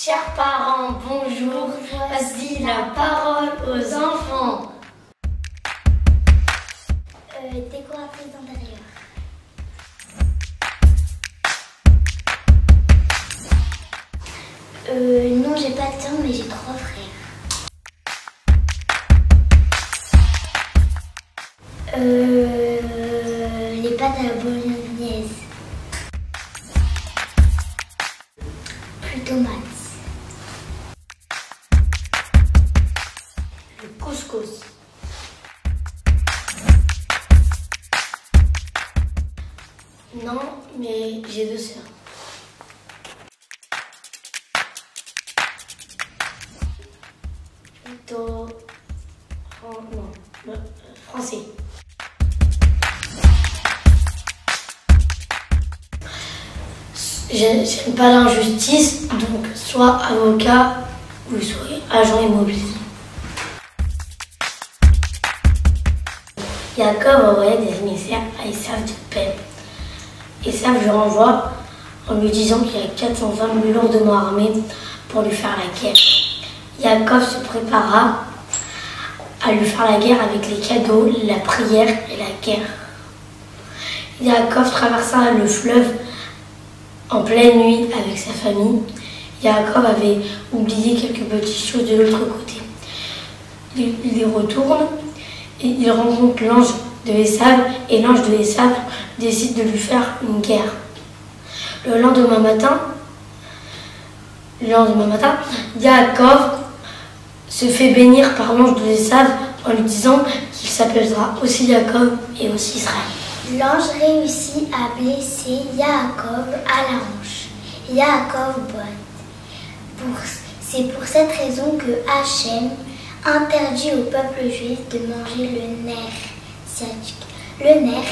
Chers parents, bonjour. Voici la parole aux enfants. Décoratrice d'intérieur. Non, j'ai pas de temps, mais j'ai 3 frères. Les pâtes à la bolognaise. Plutôt maths. Le couscous. Non, mais j'ai 2 sœurs. Plutôt... français. J'aime pas l'injustice, donc soit avocat ou soit agent immobilier. Jacob envoyait des émissaires à Esav de paix. Esav le renvoie en lui disant qu'il y a 400 hommes lourdement armés pour lui faire la guerre. Jacob se prépara à lui faire la guerre avec les cadeaux, la prière et la guerre. Jacob traversa le fleuve en pleine nuit avec sa famille. Jacob avait oublié quelques petites choses de l'autre côté. Il y retourne et il rencontre l'ange de Esav et l'ange de Esav décide de lui faire une guerre. Le lendemain matin, Jacob se fait bénir par l'ange de Esav en lui disant qu'il s'appellera aussi Jacob et aussi Israël. L'ange réussit à blesser Jacob à la hanche. Jacob boite. C'est pour cette raison que Hachem interdit au peuple juif de manger le nerf sciatique. Le nerf,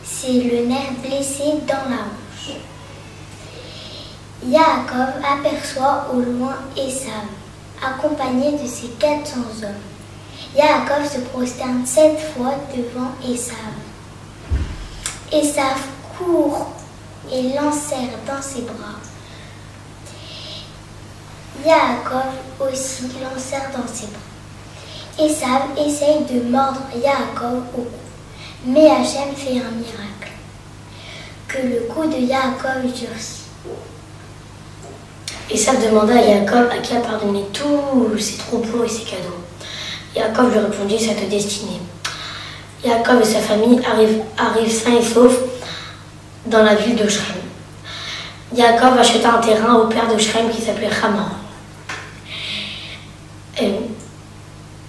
c'est le nerf blessé dans la hanche. Jacob aperçoit au loin Esav, accompagné de ses 400 hommes. Jacob se prosterne 7 fois devant Esav. Esav court et l'enserre dans ses bras. Jacob aussi l'enserre dans ses bras. Esav essaye de mordre Jacob au cou, mais Hachem fait un miracle, que le cou de Jacob durcit. Esav demanda à Jacob à qui appartenaient tous ses troupeaux et ses cadeaux. Jacob lui répondit: c'est ta destinée. Jacob et sa famille arrivent sains et saufs dans la ville de Shrem. Jacob acheta un terrain au père de Shrem qui s'appelait Hamor.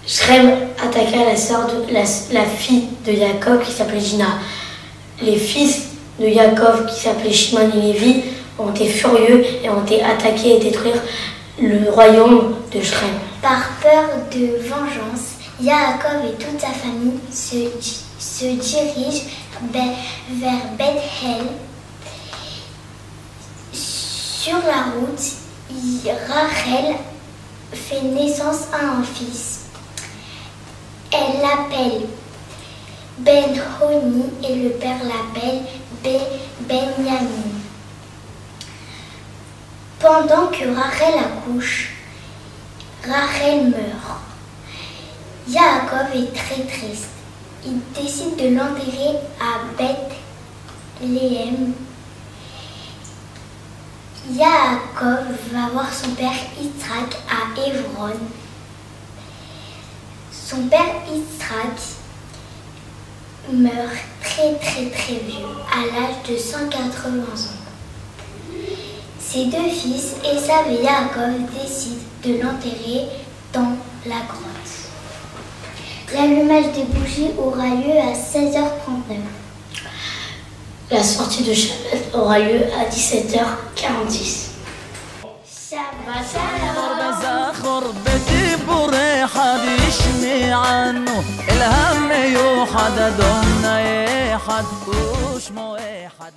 Shrem attaqua la fille de Jacob qui s'appelait Dina. Les fils de Jacob qui s'appelaient Shimon et Lévi ont été furieux et ont été attaqués et détruire le royaume de Shrem. Par peur de vengeance, Jacob et toute sa famille se dirigent vers Beth-El. Sur la route, Rachel fait naissance à un fils. Elle l'appelle Ben-Honi et le père l'appelle Benyamin. Pendant que Rachel accouche, Rachel meurt. Jacob est très triste. Il décide de l'enterrer à Beth-Léhem. Jacob va voir son père Yitzhak à Hébron. Son père Yitzhak meurt très vieux, à l'âge de 180 ans. Ses 2 fils, Esav et Jacob, décident de l'enterrer dans la grotte. L'allumage des bougies aura lieu à 16h39. La sortie de Shabbat aura lieu à 17h40. Shabbat الهم يوحد دون يحد وش مو يحد